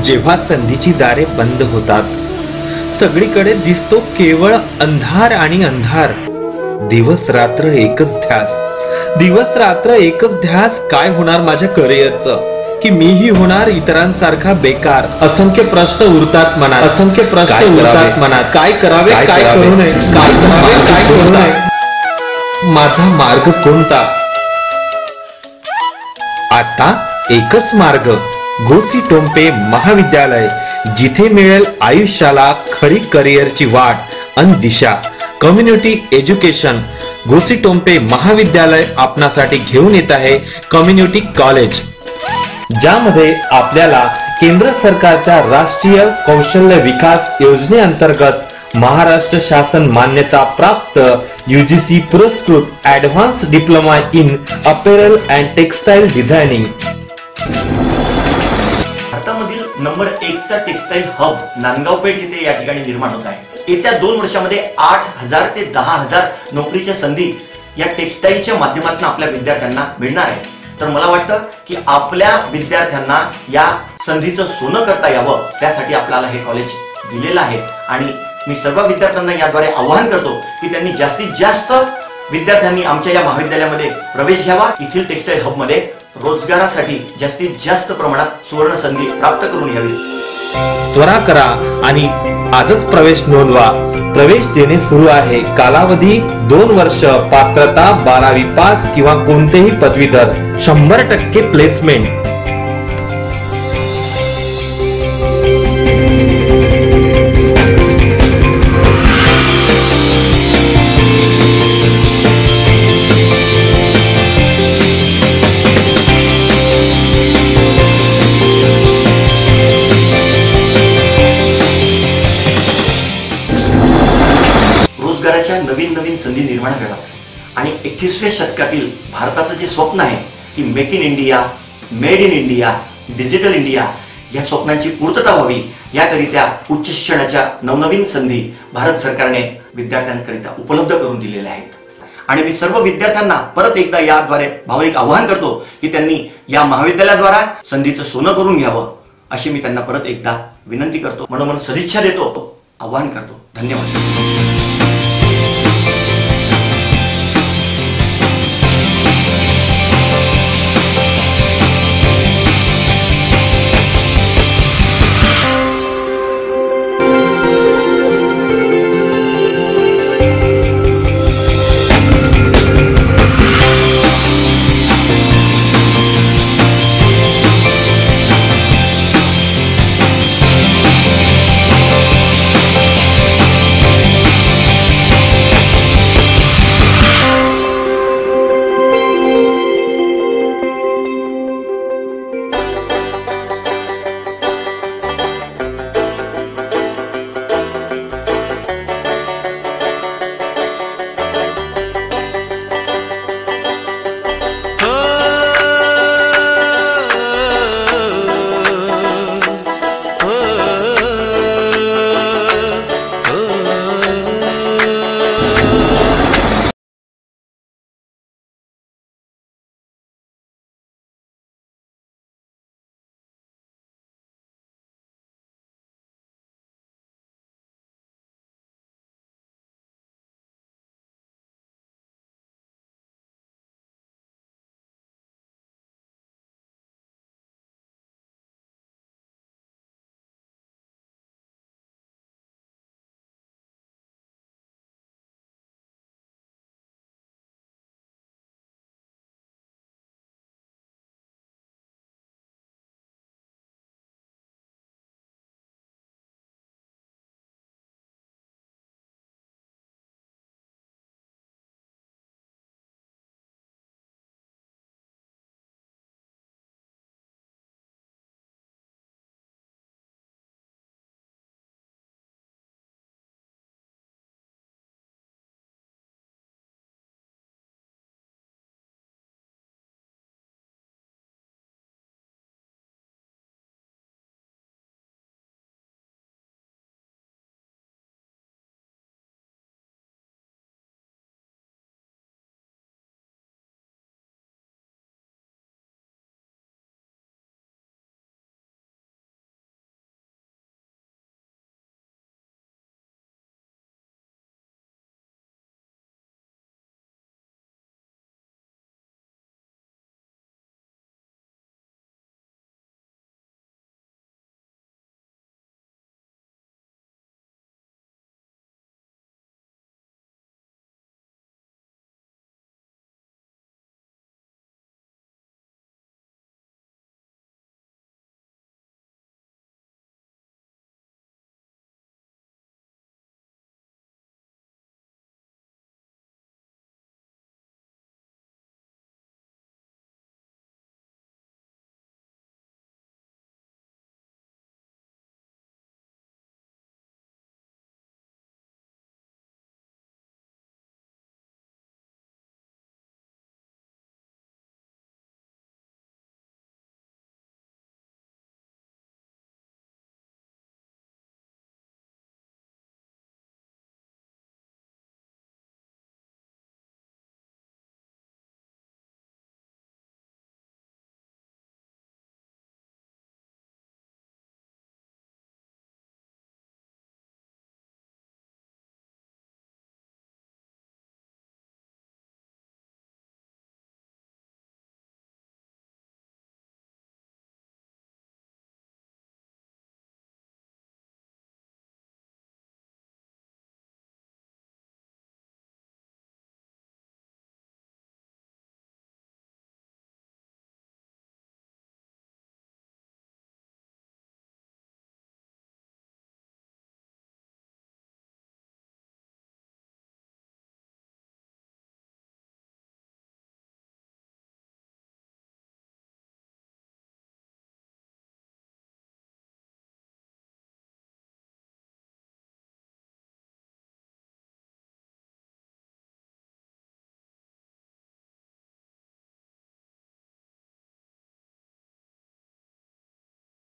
जेव्हा संधीची दारे बंद होतात, सगळीकडे दिसतो केवळ अंधार आणि अंधार. दिवस रात्र एकच ध्यास, दिवस रात्र एकच ध्यास. काय होणार माझ्या करिअरचं? की मीही होणार इतरांसारखा बेकार? असंख्य प्रश्न उरतात मनात, असंख्य प्रश्न उरतात मनात. काय करावे, काय करू नये, काय करावे, काय करू नये. माझा मार्ग कोणता? आता एकच मार्ग, गोसी टोम्पे महाविद्यालय, जिथे मिळेल आयुष्याला खरी करिअरची वाट आणि दिशा. Community education. गोसी टोम्पे महाविद्यालय आपणासाठी घेऊन येत आहे कम्युनिटी कॉलेज, ज्यामध्ये आपल्याला केंद्र सरकारच्या राष्ट्रीय कौशल्य विकास योजनेअंतर्गत महाराष्ट्र शासन मान्यता प्राप्त UGC पुरस्कृत advance diploma in apparel and textile designing. भारतामधील नंबर 1 चा टेक्सटाईल हब नांदगाव पेठ येथे या ठिकाणी निर्माण होत आहे. येत्या 2 वर्षामध्ये 8,000 ते 10,000 नोकरीच्या संधी या टेक्सटाईलच्या माध्यमातून आपल्या विद्यार्थ्यांना मिळणार आहे. तर मला वाटतं की आपल्या विद्यार्थ्यांना या संधीचं सोनं करता यावं, त्यासाठी आपल्याला हे कॉलेज दिलेलं आहे. आणि मी सर्व विद्यार्थ्यांना याद्वारे आवाहन करतो की त्यांनी जास्तीत जास्त विद्यार्थ्यांनी आमच्या या महाविद्यालयामध्ये प्रवेश घ्यावा. येथील टेक्सटाईल हब मध्ये रोजगारासाठी जास्तीत जास्त प्रमाणात सुवर्ण संधी प्राप्त करून घ्यावी. त्वरा करा आणि आजच प्रवेश नोंदवा. प्रवेश देणे सुरू आहे. कालावधी 2 वर्ष. पात्रता 12वी पास किंवा कोणतेही पदवीधर. 100% प्लेसमेंट. रोजगाराच्या नवीन नवीन संधी निर्माण करा आणि 21व्या शतकातील भारताचं जे स्वप्न आहे की make in India, made in India, digital India, या स्वप्नांची पूर्तता व्हावी, याकरिता उच्च शिक्षणाच्या नवनवीन संधी भारत सरकारने विद्यार्थ्यांकरिता उपलब्ध करून दिलेल्या आहेत. आणि मी सर्व विद्यार्थ्यांना परत एकदा याद्वारे भावनिक आवाहन करतो की त्यांनी या महाविद्यालयाद्वारा संधीचं सोनं करून घ्यावं, अशी मी त्यांना परत एकदा विनंती करतो. मनोमन सदिच्छा देतो, आवाहन करतो. धन्यवाद.